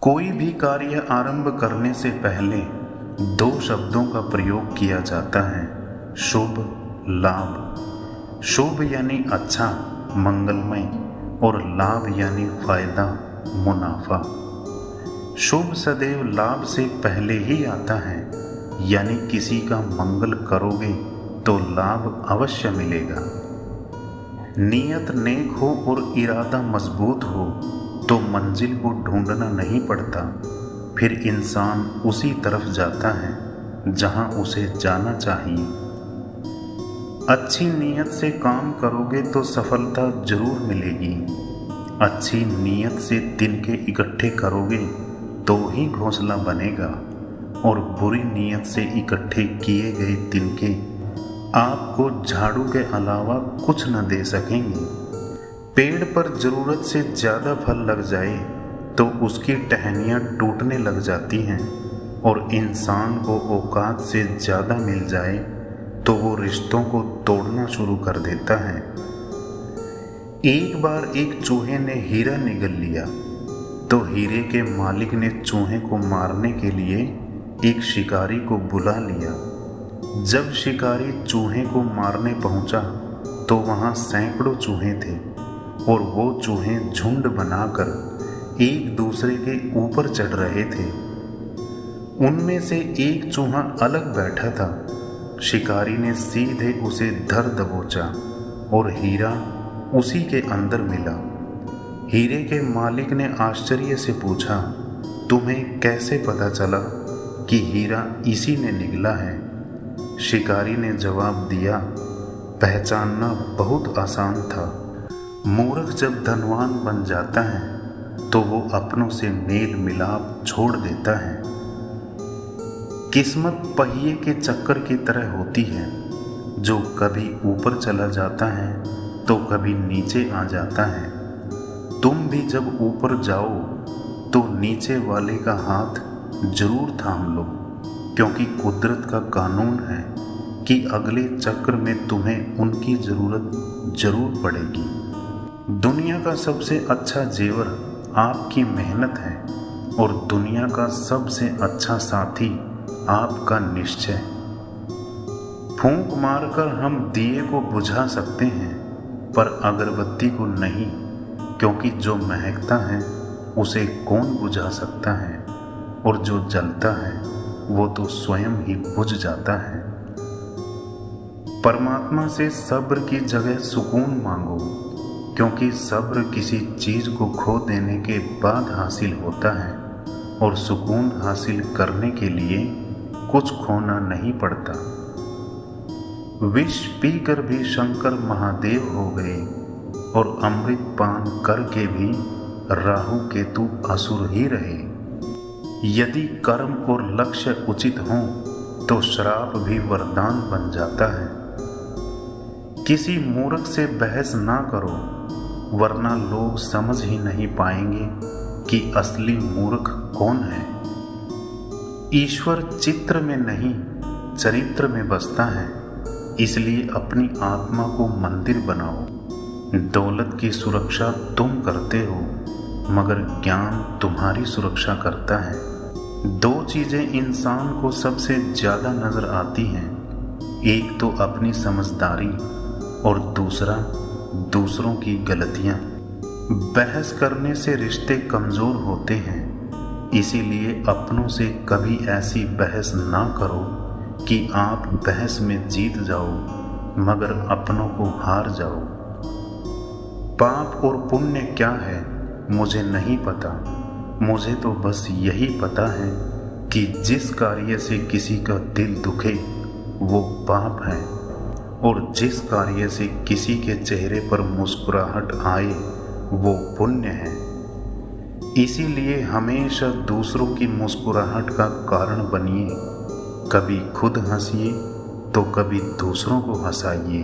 कोई भी कार्य आरंभ करने से पहले दो शब्दों का प्रयोग किया जाता है, शुभ लाभ। शुभ यानी अच्छा, मंगलमय, और लाभ यानी फायदा, मुनाफा। शुभ सदैव लाभ से पहले ही आता है, यानी किसी का मंगल करोगे तो लाभ अवश्य मिलेगा। नीयत नेक हो और इरादा मजबूत हो तो मंजिल को ढूंढना नहीं पड़ता, फिर इंसान उसी तरफ जाता है जहां उसे जाना चाहिए। अच्छी नीयत से काम करोगे तो सफलता जरूर मिलेगी। अच्छी नीयत से तिनके इकट्ठे करोगे तो ही घोंसला बनेगा, और बुरी नीयत से इकट्ठे किए गए तिनके आपको झाड़ू के अलावा कुछ न दे सकेंगे। पेड़ पर जरूरत से ज़्यादा फल लग जाए तो उसकी टहनियाँ टूटने लग जाती हैं, और इंसान को औकात से ज़्यादा मिल जाए तो वो रिश्तों को तोड़ना शुरू कर देता है। एक बार एक चूहे ने हीरा निगल लिया तो हीरे के मालिक ने चूहे को मारने के लिए एक शिकारी को बुला लिया। जब शिकारी चूहे को मारने पहुंचा तो वहां सैकड़ों चूहे थे, और वो चूहे झुंड बनाकर एक दूसरे के ऊपर चढ़ रहे थे। उनमें से एक चूहा अलग बैठा था। शिकारी ने सीधे उसे धर दबोचा और हीरा उसी के अंदर मिला। हीरे के मालिक ने आश्चर्य से पूछा, तुम्हें कैसे पता चला कि हीरा इसी ने निगला है? शिकारी ने जवाब दिया, पहचानना बहुत आसान था। मूर्ख जब धनवान बन जाता है तो वो अपनों से मेल मिलाप छोड़ देता है। किस्मत पहिए के चक्कर की तरह होती है, जो कभी ऊपर चला जाता है तो कभी नीचे आ जाता है। तुम भी जब ऊपर जाओ तो नीचे वाले का हाथ जरूर थाम लो, क्योंकि कुदरत का कानून है कि अगले चक्र में तुम्हें उनकी ज़रूरत जरूर पड़ेगी। दुनिया का सबसे अच्छा जेवर आपकी मेहनत है, और दुनिया का सबसे अच्छा साथी आपका निश्चय। फूंक मारकर हम दिए को बुझा सकते हैं, पर अगरबत्ती को नहीं, क्योंकि जो महकता है उसे कौन बुझा सकता है, और जो जलता है वो तो स्वयं ही बुझ जाता है। परमात्मा से सब्र की जगह सुकून मांगो, क्योंकि सब्र किसी चीज को खो देने के बाद हासिल होता है, और सुकून हासिल करने के लिए कुछ खोना नहीं पड़ता। विष पीकर भी शंकर महादेव हो गए, और अमृत पान करके भी राहु केतु असुर ही रहे। यदि कर्म और लक्ष्य उचित हों तो श्राप भी वरदान बन जाता है। किसी मूर्ख से बहस ना करो, वरना लोग समझ ही नहीं पाएंगे कि असली मूर्ख कौन है। ईश्वर चित्र में नहीं, चरित्र में बसता है, इसलिए अपनी आत्मा को मंदिर बनाओ। दौलत की सुरक्षा तुम करते हो, मगर ज्ञान तुम्हारी सुरक्षा करता है। दो चीजें इंसान को सबसे ज्यादा नजर आती हैं, एक तो अपनी समझदारी और दूसरा दूसरों की गलतियां। बहस करने से रिश्ते कमजोर होते हैं, इसीलिए अपनों से कभी ऐसी बहस ना करो कि आप बहस में जीत जाओ मगर अपनों को हार जाओ। पाप और पुण्य क्या है मुझे नहीं पता, मुझे तो बस यही पता है कि जिस कार्य से किसी का दिल दुखे वो पाप है, और जिस कार्य से किसी के चेहरे पर मुस्कुराहट आए वो पुण्य है। इसीलिए हमेशा दूसरों की मुस्कुराहट का कारण बनिए। कभी खुद हंसिए तो कभी दूसरों को हंसाइए।